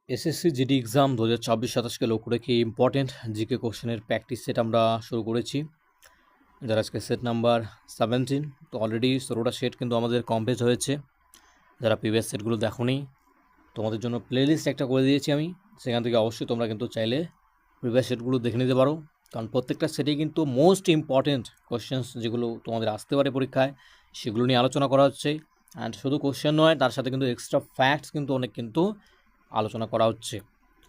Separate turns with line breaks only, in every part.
SSC GD exam 2024-27কে লক্ষ্য রেখে important GK কোশ্চেনের প্র্যাকটিস সেট আমরা শুরু করেছি, যার আজকে সেট নাম্বার 17। তো অলরেডি 16টা সেট কিন্তু আমাদের কমপ্লিট হয়েছে। যারা প্রিভিয়াস সেটগুলো দেখোনি, তোমাদের জন্য প্লেলিস্ট একটা করে দিয়েছি আমি, সেখান থেকে অবশ্যই তোমরা কিন্তু চাইলে প্রিভিয়াস সেটগুলো দেখে নিতে পারো, কারণ প্রত্যেকটা সেটেই কিন্তু মোস্ট ইম্পর্টেন্ট কোশ্চেন্স যেগুলো তোমাদের আসতে পারে পরীক্ষায়, সেগুলো নিয়ে আলোচনা করা হচ্ছে। অ্যান্ড শুধু কোশ্চেন নয়, তার সাথে কিন্তু এক্সট্রা ফ্যাক্টস কিন্তু অনেক কিন্তু আলোচনা করা হচ্ছে।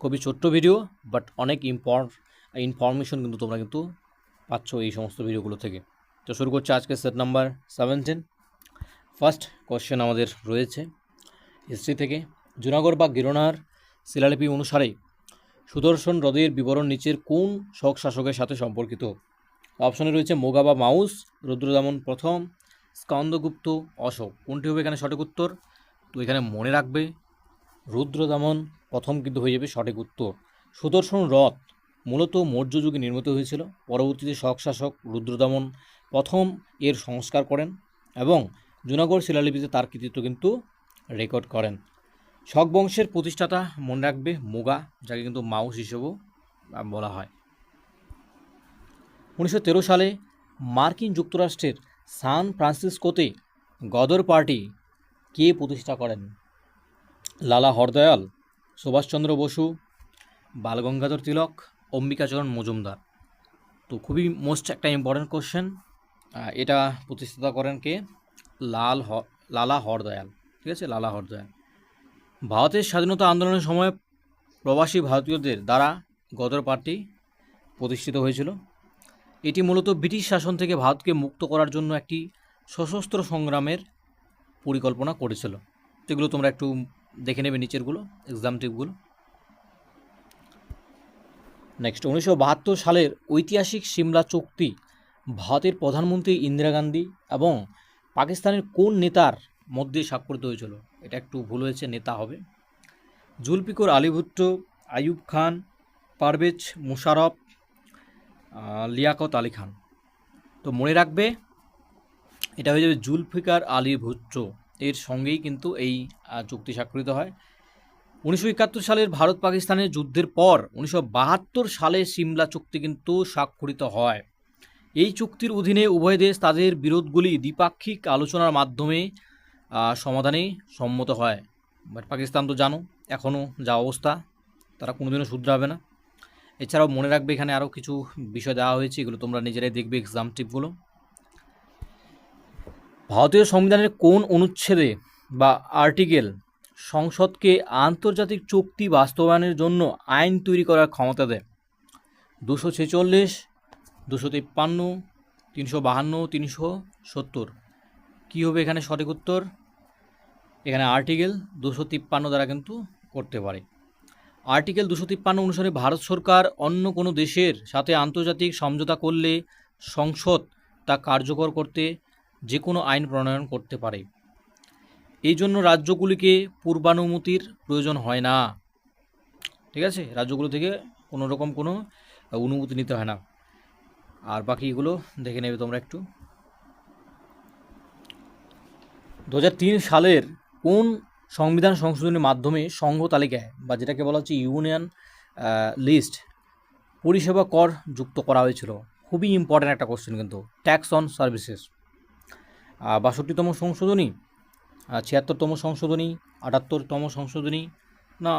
খুবই ছোট্ট ভিডিও, বাট অনেক ইনফরমেশন কিন্তু তোমরা কিন্তু পাচ্ছ এই সমস্ত ভিডিওগুলো থেকে। তো শুরু করছে আজকে সেট নাম্বার 17। ফার্স্ট কোশ্চেন আমাদের রয়েছে হিস্ট্রি থেকে। জুনাগড় বা গিরনার শিলালিপি অনুসারে সুদর্শন হ্রদের বিবরণ নিচের কোন শক শাসকের সাথে সম্পর্কিত? অপশনে রয়েছে মোগা বা মাউস, রুদ্রদামন প্রথম, স্কন্দগুপ্ত, অশোক। কোনটি হবে এখানে সঠিক উত্তর? তো এখানে মনে রাখবে রুদ্রদামন প্রথম কিন্তু হয়ে যাবে সঠিক উত্তর। সুদর্শন হ্রদ মূলত মৌর্য যুগে নির্মিত হয়েছিল। পরবর্তীতে শক শাসক রুদ্রদামন প্রথম এর সংস্কার করেন এবং জুনাগড় শিলালিপিতে তার কৃতিত্ব কিন্তু রেকর্ড করেন। শক বংশের প্রতিষ্ঠাতা মনে রাখবে মোগা, যাকে কিন্তু মাউস হিসেবেও বলা হয়। 1913 সালে মার্কিন যুক্তরাষ্ট্রের সান ফ্রান্সিসকোতে গদর পার্টি কে প্রতিষ্ঠা করেন? লালা হরদয়াল, সুভাষচন্দ্র বসু, বালগঙ্গাধর তিলক, অম্বিকাচরণ মজুমদার। তো খুবই মোস্ট একটা ইম্পর্টেন্ট কোশ্চেন। এটা প্রতিষ্ঠাতা করেন কে? লালা হরদয়াল। ঠিক আছে, লালা হরদয়াল। ভারতের স্বাধীনতা আন্দোলনের সময় প্রবাসী ভারতীয়দের দ্বারা গদর পার্টি প্রতিষ্ঠিত হয়েছিল। এটি মূলত ব্রিটিশ শাসন থেকে ভারতকে মুক্ত করার জন্য একটি সশস্ত্র সংগ্রামের পরিকল্পনা করেছিল। যেগুলো তোমরা একটু দেখে নেবে নিচেরগুলো, এক্সাম টিপগুলো। নেক্সট, 1972 সালের ঐতিহাসিক সিমলা চুক্তি ভারতের প্রধানমন্ত্রী ইন্দিরা গান্ধী এবং পাকিস্তানের কোন নেতার মধ্যে স্বাক্ষরিত হয়েছিল? এটা একটু ভুল হয়েছে, নেতা হবে। জুলফিকর আলী ভুট্টো, আইয়ুব খান, পারভেজ মুশারফ, লিয়াকত আলী খান। তো মনে রাখবে এটা হয়ে যাবে জুলফিকার আলী ভুট্টো, এর সঙ্গেই কিন্তু এই চুক্তি স্বাক্ষরিত হয়। 1971 সালের ভারত পাকিস্তানের যুদ্ধের পর 1972 সালে সিমলা চুক্তি কিন্তু স্বাক্ষরিত হয়। এই চুক্তির অধীনে উভয় দেশ তাদের বিরোধগুলি দ্বিপাক্ষিক আলোচনার মাধ্যমে সমাধানে সম্মত হয়। বাট পাকিস্তান তো জানো এখনও যা অবস্থা, তারা কোনোদিনও শুধরাবে না। এছাড়াও মনে রাখবে এখানে আরও কিছু বিষয় দেওয়া হয়েছে, এগুলো তোমরা নিজেরাই দেখবে এক্সাম টিপগুলো। ভারতীয় সংবিধানের কোন অনুচ্ছেদে বা আর্টিকেল সংসদকে আন্তর্জাতিক চুক্তি বাস্তবায়নের জন্য আইন তৈরি করার ক্ষমতা দেয়? 246, 253, 352, 370। কী হবে এখানে সঠিক উত্তর? এখানে আর্টিকেল 253 দ্বারা কিন্তু করতে পারে। আর্টিকেল 253 অনুসারে ভারত সরকার অন্য কোনো দেশের সাথে আন্তর্জাতিক সমঝোতা করলে সংসদ তা কার্যকর করতে যে কোনো আইন প্রণয়ন করতে পারে। এই জন্য রাজ্যগুলিকে পূর্বানুমতির প্রয়োজন হয় না। ঠিক আছে, রাজ্যগুলো থেকে কোনো রকম কোনো অনুমতি নিতে হয় না। আর বাকি এগুলো দেখে নেবে তোমরা একটু। 2003 সালের কোন সংবিধান সংশোধনের মাধ্যমে সংঘ তালিকায় বা যেটাকে বলা হচ্ছে ইউনিয়ন লিস্ট পরিষেবা কর যুক্ত করা হয়েছিল? খুবই ইম্পর্ট্যান্ট একটা কোশ্চেন কিন্তু। Tax on services. 62তম সংশোধনী, 76তম সংশোধনী, 78তম সংশোধনী, না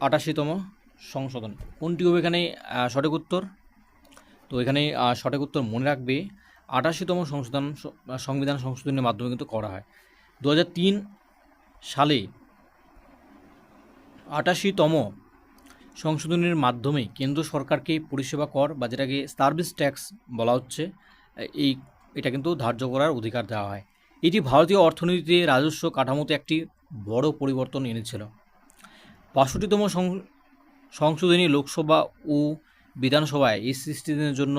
88তম সংশোধনী? কোনটি হবে এখানে সঠিক উত্তর? তো এখানে সঠিক উত্তর মনে রাখবে 88তম সংবিধান সংশোধনের মাধ্যমে কিন্তু করা হয়। 2003 সালে 88তম সংশোধনের মাধ্যমে কেন্দ্র সরকারকে পরিষেবা কর বা যেটাকে সার্ভিস ট্যাক্স বলা হচ্ছে, এটা কিন্তু ধার্য করার অধিকার দেওয়া হয়। এটি ভারতীয় অর্থনীতিতে রাজস্ব কাঠামোতে একটি বড় পরিবর্তন এনেছিল। 62তম সংশোধনী লোকসভা ও বিধানসভায় এই 60 দিনের জন্য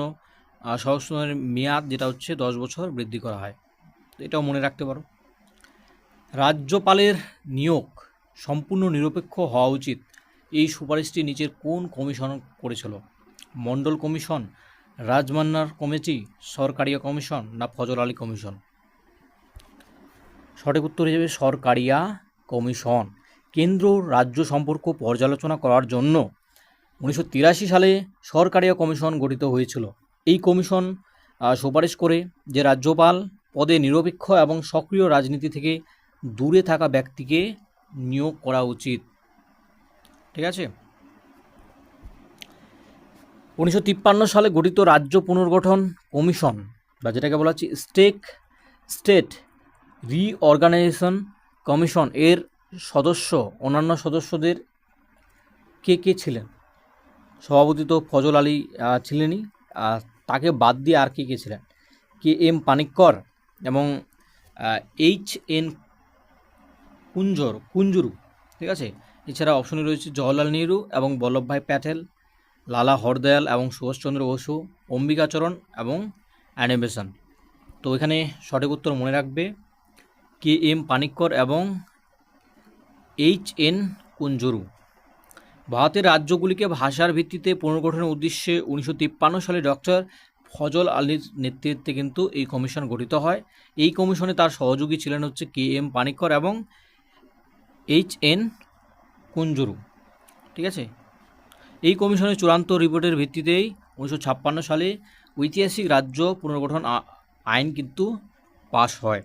সংশোধনের মেয়াদ যেটা হচ্ছে 10 বছর বৃদ্ধি করা হয়। এটাও মনে রাখতে পারো। রাজ্যপালের নিয়োগ সম্পূর্ণ নিরপেক্ষ হওয়া উচিত, এই সুপারিশটি নিচের কোন কমিশন করেছিল? মণ্ডল কমিশন, রাজমান্নার কমিটি, সরকারিয়া কমিশন, না ফজল আলী কমিশন? সঠিক উত্তর হিসেবে সরকারিয়া কমিশন। কেন্দ্র রাজ্য সম্পর্ক পর্যালোচনা করার জন্য 1983 সালে সরকারি কমিশন গঠিত হয়েছিল। এই কমিশন সুপারিশ করে যে রাজ্যপাল পদে নিরপেক্ষ এবং সক্রিয় রাজনীতি থেকে দূরে থাকা ব্যক্তিকে নিয়োগ করা উচিত। ঠিক আছে। 1953 সালে গঠিত রাজ্য পুনর্গঠন কমিশন বা যেটাকে বলা হচ্ছে স্টেট রিঅর্গানাইজেশন কমিশন এর অন্যান্য সদস্যদের কে ছিলেন? সভাপতি তো ফজল আলী ছিলেনই, তাকে বাদ দিয়ে আর কে ছিলেন? KM পানিক্কর এবং HN কুঞ্জুরু। ঠিক আছে। এছাড়া অপশনে রয়েছে জওহরলাল নেহরু এবং বল্লভভাই প্যাটেল, লালা হরদয়াল এবং সুভাষচন্দ্র বসু, অম্বিকাচরণ এবং অ্যানি বেসান্ট। তো এখানে সঠিক উত্তর মনে রাখবে KM পানিক্কর এবং HN কুঞ্জুরু। ভারতের রাজ্যগুলিকে ভাষার ভিত্তিতে পুনর্গঠনের উদ্দেশ্যে 1953 সালে ডক্টর ফজল আলীর নেতৃত্বে কিন্তু এই কমিশন গঠিত হয়। এই কমিশনে তার সহযোগী ছিলেন হচ্ছে KM পানিক্কর এবং HN কুঞ্জুরু। ঠিক আছে। এই কমিশনের চূড়ান্ত রিপোর্টের ভিত্তিতেই 1956 সালে ঐতিহাসিক রাজ্য পুনর্গঠন আইন কিন্তু পাশ হয়।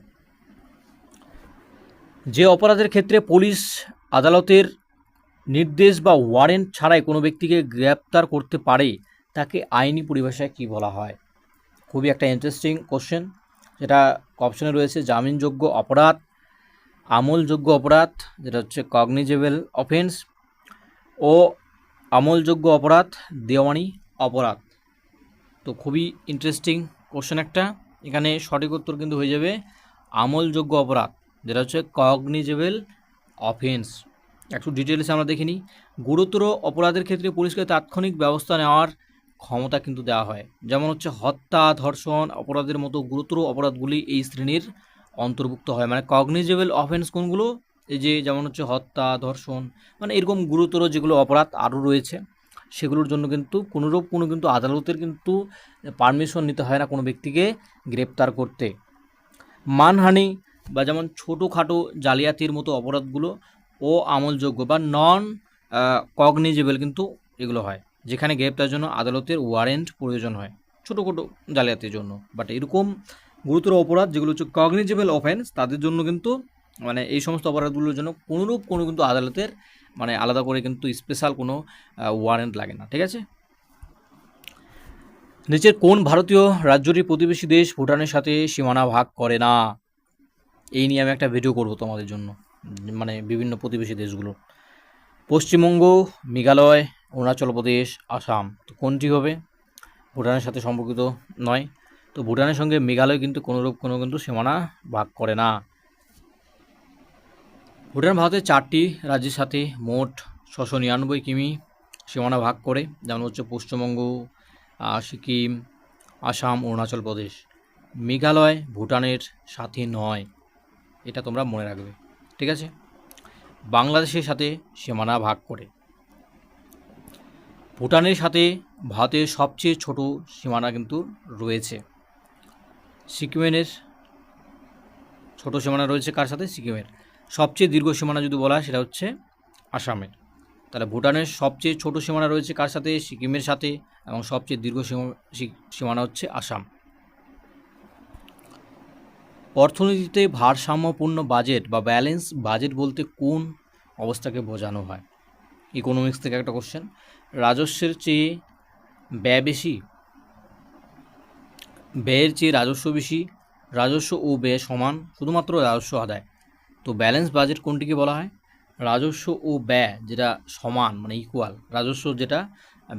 যে অপরাধের ক্ষেত্রে পুলিশ আদালতের নির্দেশ বা ওয়ারেন্ট ছাড়াই কোনো ব্যক্তিকে গ্রেপ্তার করতে পারে তাকে আইনি পরিভাষায় কী বলা হয়? খুবই একটা ইন্টারেস্টিং কোশ্চেন, যেটা অপশনে রয়েছে জামিনযোগ্য অপরাধ, আমলযোগ্য অপরাধ যেটা হচ্ছে কগনিজেবল অফেন্স, ও আমলযোগ্য অপরাধ দেওয়ানি অপরাধ। তো খুবই ইন্টারেস্টিং কোশ্চেন একটা। এখানে সঠিক উত্তর কিন্তু হয়ে যাবে আমলযোগ্য অপরাধ, যেটা হচ্ছে কগনিজেবল অফেন্স। একটু ডিটেলসে আমরা দেখে নিই। গুরুতর অপরাধের ক্ষেত্রে পুলিশকে তাৎক্ষণিক ব্যবস্থা নেওয়ার ক্ষমতা কিন্তু দেওয়া হয়, যেমন হচ্ছে হত্যা, ধর্ষণ অপরাধের মতো গুরুতর অপরাধগুলি এই শ্রেণীর অন্তর্ভুক্ত হয়। মানে কগনিজেবল অফেন্স কোনগুলো? এই যে যেমন হচ্ছে হত্যা, ধর্ষণ, মানে এরকম গুরুতর যেগুলো অপরাধ আরও রয়েছে সেগুলোর জন্য কিন্তু কোনো কিন্তু আদালতের কিন্তু পারমিশন নিতে হয় না কোনো ব্যক্তিকে গ্রেপ্তার করতে। মানহানি বা যেমন ছোটোখাটো জালিয়াতির মতো অপরাধগুলো ও আমলযোগ্য বা নন কগনিজেবল কিন্তু এগুলো হয়, যেখানে গ্রেপ্তারের জন্য আদালতের ওয়ারেন্ট প্রয়োজন হয় ছোটোখাটো জালিয়াতির জন্য। বাট এরকম গুরুতর অপরাধ যেগুলো হচ্ছে কগনিজেবল অফেন্স তাদের জন্য কিন্তু মানে এই সমস্ত অপরাধগুলোর জন্য কোনো কিন্তু আদালতের মানে আলাদা করে কিন্তু স্পেশাল কোনো ওয়ারেন্ট লাগে না। ঠিক আছে। নিচের কোন ভারতীয় রাজ্যটি প্রতিবেশী দেশ ভুটানের সাথে সীমানা ভাগ করে না? এই নিয়ে আমি একটা ভিডিও করব তোমাদের জন্য, মানে বিভিন্ন প্রতিবেশী দেশগুলো। পশ্চিমবঙ্গ, মেঘালয়, অরুণাচল প্রদেশ, আসাম। তো কোনটি হবে? ভুটানের সাথে সম্পর্কিত নয়। তো ভুটানের সঙ্গে মেঘালয় কিন্তু কোনো কিন্তু সীমানা ভাগ করে না। ভুটান ভারতের 4টি রাজ্যের সাথে মোট 699 কিমি সীমানা ভাগ করে, যেমন হচ্ছে পশ্চিমবঙ্গ, সিকিম, আসাম, অরুণাচল প্রদেশ। মেঘালয় ভুটানের সাথে নয়, এটা তোমরা মনে রাখবে। ঠিক আছে। বাংলাদেশের সাথে সীমানা ভাগ করে। ভুটানের সাথে ভারতের সবচেয়ে ছোট সীমানা কিন্তু রয়েছে। সিকিমের ছোট সীমানা রয়েছে কার সাথে? সিকিমের। সবচেয়ে দীর্ঘ সীমানা যদি বলা হয় সেটা হচ্ছে আসামের। তাহলে ভুটানের সবচেয়ে ছোট সীমানা রয়েছে কার সাথে? সিকিমের সাথে। এবং সবচেয়ে দীর্ঘ সীমানা হচ্ছে আসাম। অর্থনীতিতে ভারসাম্যপূর্ণ বাজেট বা ব্যালেন্স বাজেট বলতে কোন অবস্থাকে বোঝানো হয়? ইকোনমিক্স থেকে একটা কোশ্চেন। রাজস্বের চেয়ে ব্যয় বেশি, ব্যয়ের চেয়ে রাজস্ব বেশি, রাজস্ব ও ব্যয় সমান, শুধুমাত্র রাজস্ব আদায়। তো ব্যালেন্স বাজেট কোনটিকে বলা হয়? রাজস্ব ও ব্যয় যেটা সমান মানে ইকুয়াল, রাজস্ব যেটা,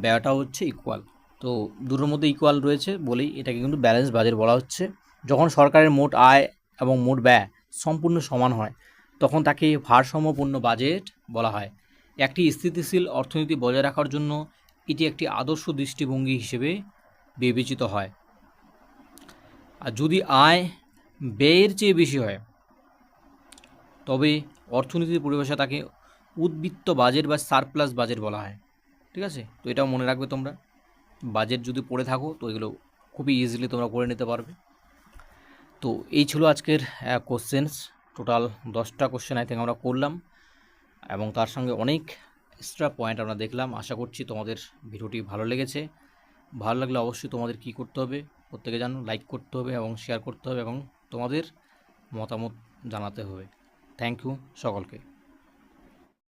ব্যয়টা হচ্ছে ইকুয়াল। তো দুটোর মধ্যে ইকুয়াল রয়েছে বলেই এটাকে কিন্তু ব্যালেন্স বাজেট বলা হচ্ছে। যখন সরকারের মোট আয় এবং মোট ব্যয় সম্পূর্ণ সমান হয় তখন তাকে ভারসাম্যপূর্ণ বাজেট বলা হয়। একটি স্থিতিশীল অর্থনীতি বজায় রাখার জন্য এটি একটি আদর্শ দৃষ্টিভঙ্গি হিসেবে বিবেচিত হয়। আর যদি আয় ব্যয়ের চেয়ে বেশি হয় তবে অর্থনীতির পরিভাষা তাকে উদ্বৃত্ত বাজেট বা সারপ্লাস বাজেট বলা হয়। ঠিক আছে। তো এটাও মনে রাখবে তোমরা, বাজেট যদি পড়ে থাকো তো এগুলো খুবই ইজিলি তোমরা করে নিতে পারবে। তো এই ছিল আজকের কোশ্চেন্স। টোটাল 10টা কোশ্চেন আই থিঙ্ক আমরা করলাম। এবং তার সঙ্গে অনেক এক্সট্রা পয়েন্ট আমরা দেখলাম। আশা করছি তোমাদের ভিডিওটি ভালো লেগেছে। ভালো লাগলে অবশ্যই তোমাদের কী করতে হবে, প্রত্যেকে জানো, লাইক করতে হবে এবং শেয়ার করতে হবে এবং তোমাদের মতামত জানাতে হবে। থ্যাংক ইউ সকলকে।